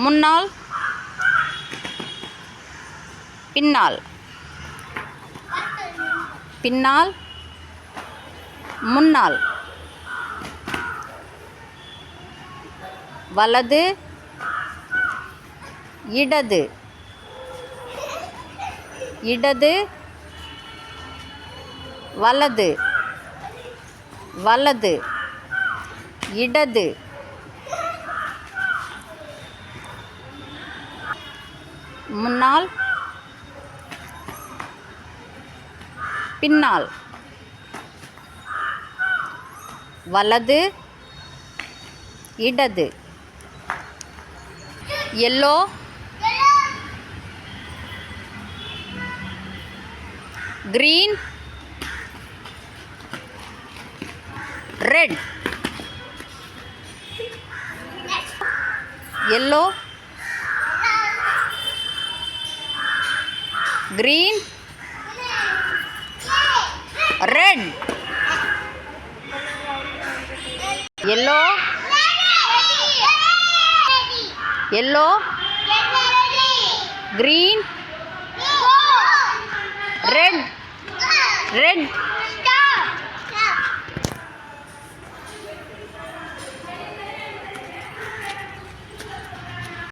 முன்னால் பின்னால் பின்னால் முன்னால் வலது இடது இடது வலது வலது இடது முன்னால் பின்னால் வலது இடது yellow green red yellow green red yellow yellow green red red